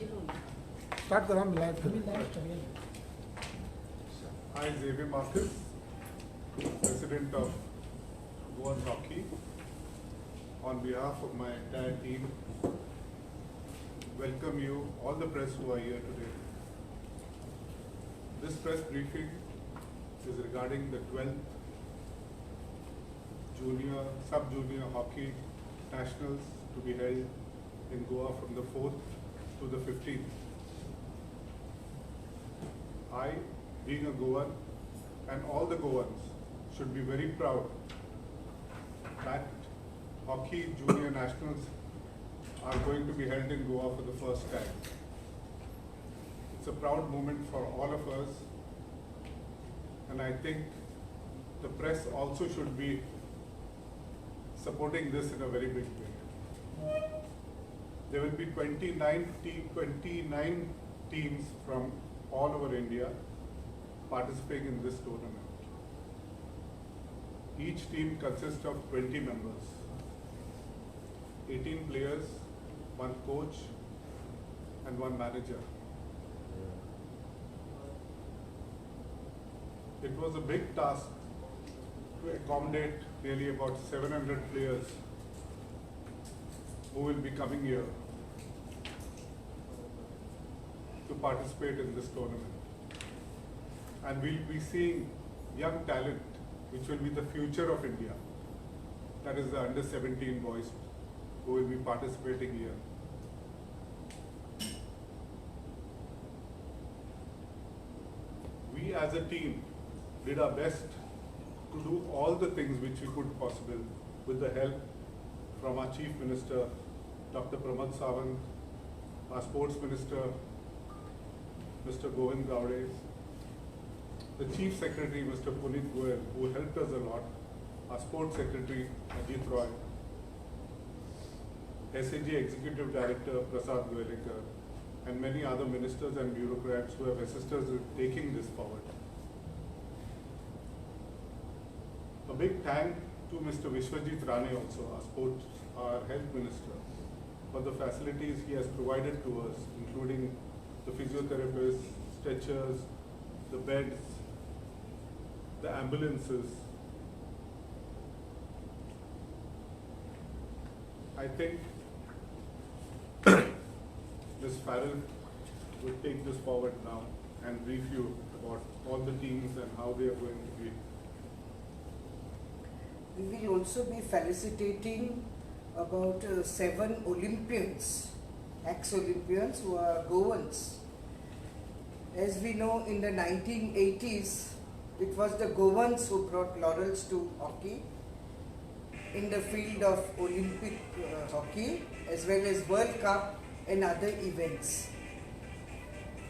Start करो हम live I, Xavier Marcus, President of Goan Hockey, on behalf of my entire team, welcome you, all the press who are here today. This press briefing is regarding the 12th Junior, Sub-Junior Hockey Nationals to be held in Goa from the 4th to the 15th. I, being a Goan, and all the Goans should be very proud that Hockey Junior Nationals are going to be held in Goa for the first time. It's a proud moment for all of us, and I think the press also should be supporting this in a very big way. There will be 29 teams from all over India participating in this tournament. Each team consists of 20 members, 18 players, 1 coach and 1 manager. It was a big task to accommodate nearly about 700 players who will be coming here to participate in this tournament. And we'll be seeing young talent which will be the future of India. That is the under 17 boys who will be participating here. We as a team did our best to do all the things which we could possible with the help from our Chief Minister, Dr. Pramod Sawant, our Sports Minister, Mr. Goan, the Chief Secretary, Mr. Goan, who helped us a lot, our Sports Secretary, Ajit Roy, SAG Executive Director, Prasad Goelekar, and many other ministers and bureaucrats who have assisted us in taking this forward. A big thank to Mr. Vishwajit Rane also, our Health Minister, for the facilities he has provided to us, including the physiotherapists, stretchers, the beds, the ambulances. I think Ms. Farrell will take this forward now and brief you about all the teams and how they are going to be. We will also be felicitating about 7 Olympians, ex-Olympians who are Goans. As we know, in the 1980s, it was the Goans who brought laurels to hockey in the field of Olympic hockey as well as World Cup and other events.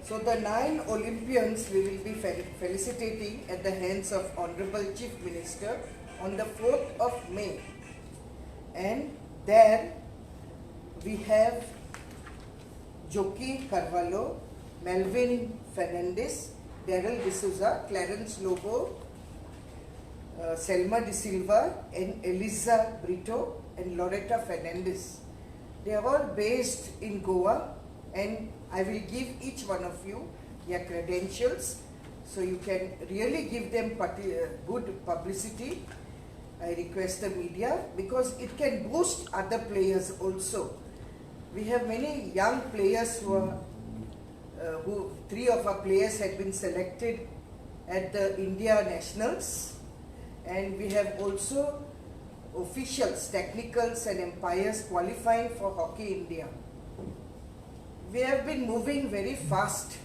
So the 9 Olympians we will be felicitating at the hands of Honorable Chief Minister on the 4th of May. And there we have Jockey Carvalho, Melvin Fernandez, Daryl D'Souza, Clarence Lobo, Selma De Silva, and Eliza Brito and Loretta Fernandez. They are all based in Goa, and I will give each one of you their credentials so you can really give them good publicity. I request the media because it can boost other players also. We have many young players who are 3 of our players had been selected at the India Nationals, and we have also officials, technicals and umpires qualifying for Hockey India. We have been moving very fast,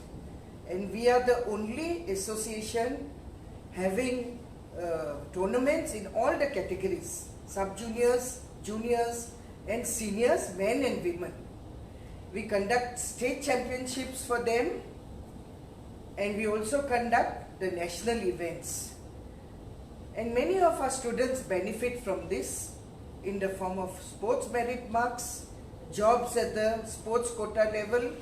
and we are the only association having tournaments in all the categories, sub-juniors, juniors and seniors, men and women. We conduct state championships for them, and we also conduct the national events. And many of our students benefit from this in the form of sports merit marks, jobs at the sports quota level,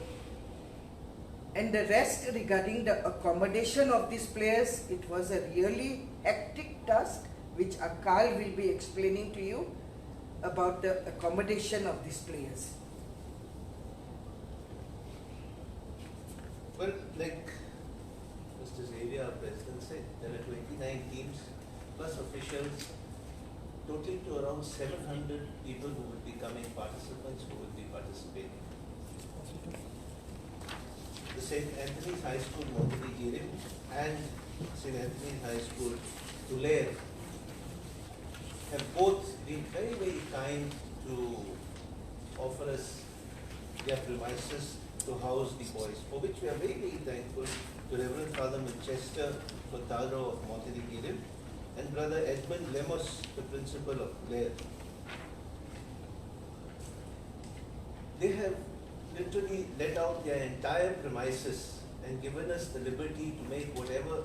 and the rest regarding the accommodation of these players. It was a really hectic task which Akal will be explaining to you about the accommodation of these players. Well, like Mr. Xavier, our president, said, there are 29 teams plus officials, totaling to around 700 people who will be coming, participants who will be participating. The St. Anthony's High School, Montevideo, and St. Anthony's High School, Tulare, have both been very, very kind to offer us their premises to house the boys, for which we are very, very thankful to Reverend Father Manchester Furtado of Montevideo and Brother Edmund Lemos, the principal of Clare. They have literally let out their entire premises and given us the liberty to make whatever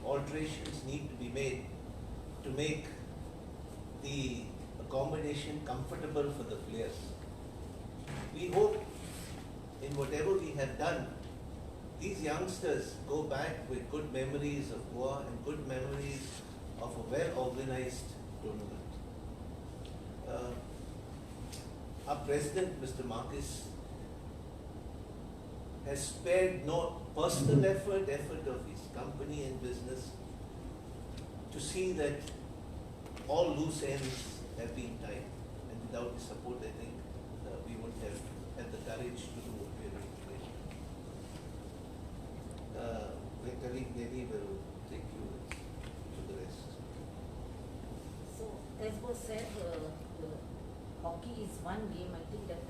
alterations need to be made to make the accommodation comfortable for the players. We hope in whatever we have done, these youngsters go back with good memories of Goa and good memories of a well-organized tournament. Our president, Mr. Marcus, has spared no personal effort of his company and business to see that all loose ends have been tied. And without his support, I think we wouldn't have had the courage to do what we are doing today. My colleague Nelly will take you to the rest. So, as was said, hockey is one game I think that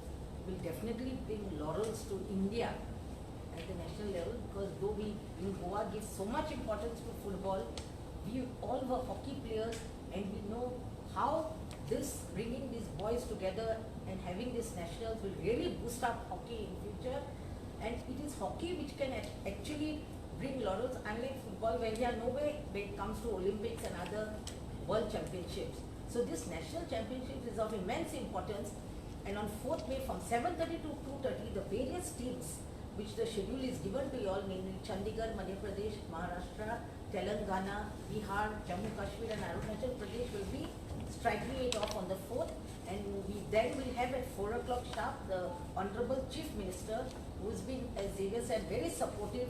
will definitely bring laurels to India at the national level, because though we in Goa give so much importance to football, we all were hockey players and we know how this bringing these boys together and having these nationals will really boost up hockey in future. And it is hockey which can actually bring laurels, unlike football where we are nowhere when it comes to Olympics and other world championships. So this national championship is of immense importance, and on 4th May from 7:30 to 2:30 the various teams which the schedule is given to you all, namely Chandigarh, Madhya Pradesh, Maharashtra, Telangana, Bihar, Jammu Kashmir and Arunachal Pradesh will be striking it off on the 4th, and we then will have at 4 o'clock sharp the Honorable Chief Minister, who has been, as Xavier said, very supportive.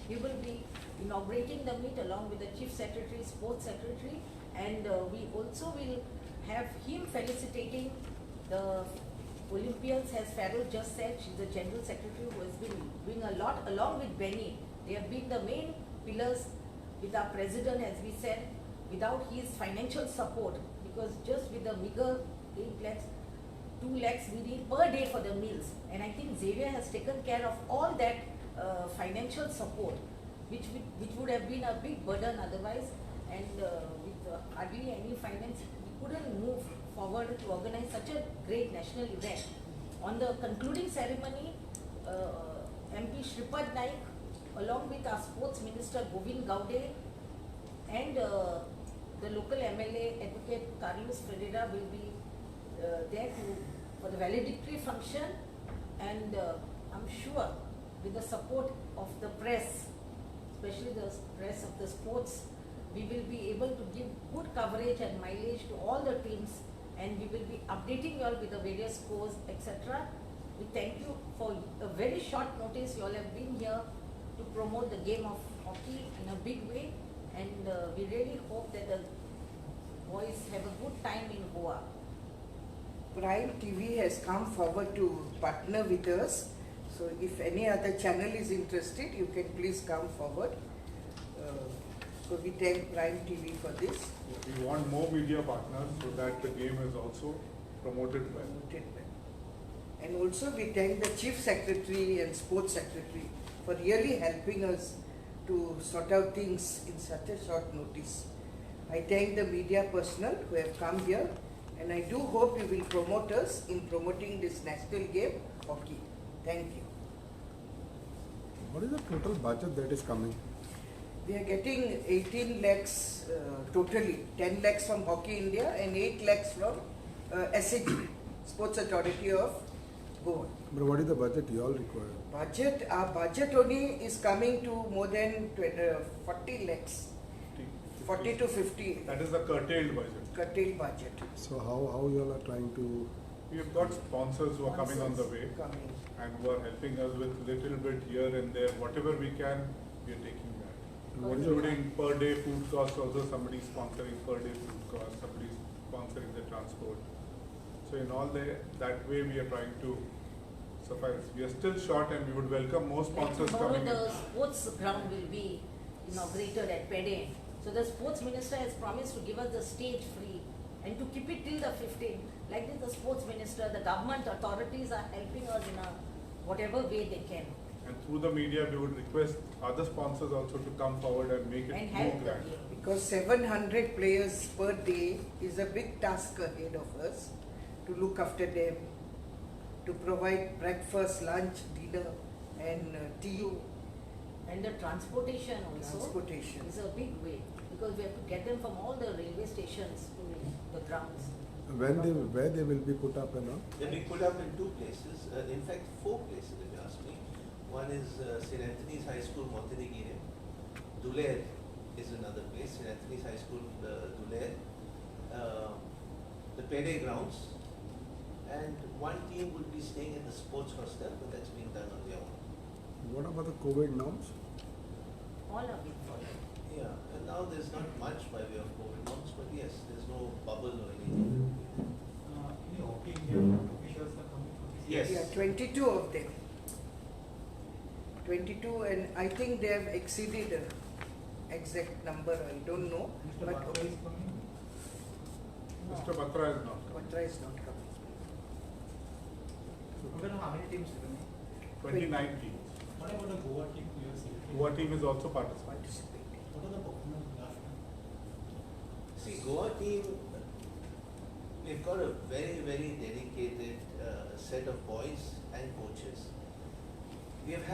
He will be inaugurating the meet along with the Chief Secretary, Sports Secretary, and we also will have him felicitating the Olympians, as Farrell just said. She's the General Secretary who has been doing a lot along with Benny. They have been the main pillars with our President, as we said, without his financial support, because just with the meager 8 lakhs, 2 lakhs we need per day for the meals. And I think Xavier has taken care of all that financial support, which would have been a big burden otherwise, and with hardly any finance, we couldn't move forward to organize such a great national event. On the concluding ceremony, MP Shripad Naik, along with our Sports Minister Govind Gaude and the local MLA Advocate Carlos Ferreira will be there for the valedictory function, and I'm sure with the support of the press, especially the press of the sports, we will be able to give good coverage and mileage to all the teams, and we will be updating you all with the various scores, etc. We thank you for a very short notice. You all have been here to promote the game of hockey in a big way, and we really hope that the boys have a good time in Goa. Prime TV has come forward to partner with us. So if any other channel is interested, you can please come forward. So we thank Prime TV for this. We want more media partners so that the game is also promoted well. And also we thank the Chief Secretary and Sports Secretary for really helping us to sort out things in such a short notice. I thank the media personnel who have come here, and I do hope you will promote us in promoting this national game, hockey. Thank you. What is the total budget that is coming? We are getting 18 lakhs totally, 10 lakhs from Hockey India and 8 lakhs from SAG, Sports Authority of Goan. But what is the budget you all require? Our budget only is coming to more than 40 lakhs, 40 to 50. That is the curtailed budget. Curtailed budget. So how you all are trying to We have got sponsors who are coming on the way Coming. and who are helping us with little bit here and there. Whatever we can, we are taking that. What is your, Including per day food cost, also somebody is sponsoring per day food cost, somebody is sponsoring the transport. So in all that way we are trying to suffice. We are still short and we would welcome more sponsors Tomorrow coming in. the sports ground will be inaugurated at Pede. So the sports minister has promised to give us the stage free and to keep it till the 15th. Like this, the sports minister, the government authorities are helping us in a whatever way they can And through the media, we would request other sponsors also to come forward and make it and more help the grand. game. Because 700 players per day is a big task ahead of us to look after them, to provide breakfast, lunch, dinner and tea, And the transportation also transportation. is a big way because we have to get them from all the railway stations to the grounds. where they will be put up and all? They'll be put up in two places, in fact 4 places if you ask me. One is St. Anthony's High School, Montenegro. Duler is another place, St. Anthony's High School, Duler. The Pede grounds. And one team would be staying in the sports hostel, but that's being done on their own. What about the COVID norms? All are being followed. Yeah, and now there's not much by way of COVID norms, but yes, there's no bubble or anything. Any hockey Indian officials are coming for this? Yes. Yeah, 22 of them. 22 and I think they have exceeded the exact number, I don't know. Mr. But Batra is coming? No. Mr. Batra is not coming. Batra is not coming. Total how many teams are coming? 29 teams. What about the Goa team you are selecting? Goa team is also participating. Participating. What are the performance last time? See, Goa team, we've got a very, very dedicated set of boys and coaches. We've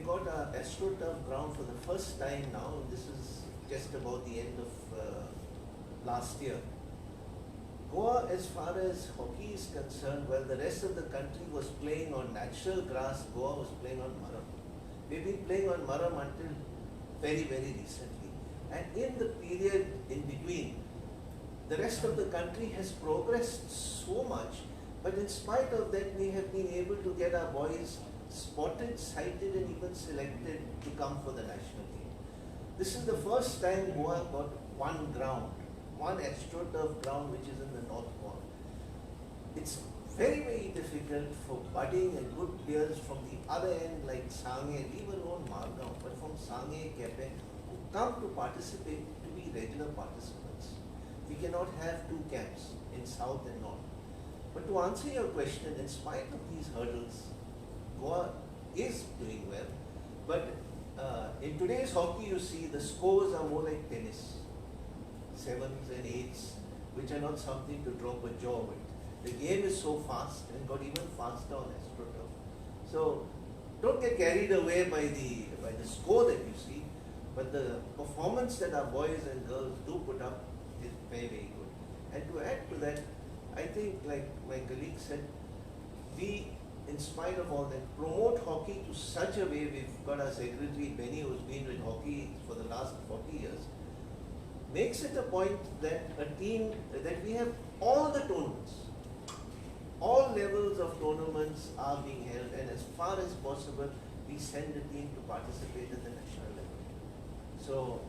got our AstroTurf ground for the first time now. This is just about the end of last year. Goa, as far as hockey is concerned, well, the rest of the country was playing on natural grass. Goa was playing on maram. We've been playing on maram until very, very recently. And in the period in between, the rest of the country has progressed so much, but in spite of that, we have been able to get our boys spotted, sighted, and even selected to come for the national team. This is the first time Goa got one ground, one AstroTurf ground, which is in the North Goa. It's very, very difficult for budding and good players from the other end, like Sangye, leave alone Margaon, but from Sangye, Kepe, who come to participate, to be regular participants. We cannot have 2 camps in South and North. But to answer your question, in spite of these hurdles, Goa is doing well. But in today's hockey, you see the scores are more like tennis. 7s and 8s, which are not something to drop a jaw with. The game is so fast and got even faster on AstroTurf. So don't get carried away by the score that you see, but the performance that our boys and girls do put up is very, very good. And to add to that, I think, like my colleague said, we, in spite of all that, promote hockey to such a way. We've got our secretary Benny, who's been with hockey for the last 40 years, makes it a point that that we have all the tournaments, all levels of tournaments are being held, and as far as possible, we send the team to participate at the national level. So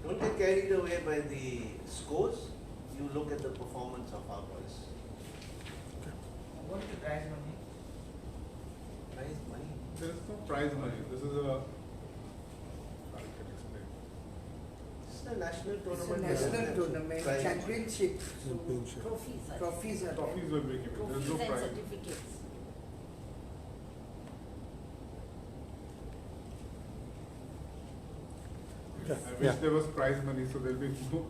don't get carried away by the scores. You look at the performance of our boys. What is the prize money? Prize money. There is no prize money. This is a. I can explain. This is a national It's tournament. a national tournament, Prize money. championship. Championship. Trophies are Trophies are Trophies there. will be given. There is trophies no and prize. certificates. I wish there was prize money, so there will be no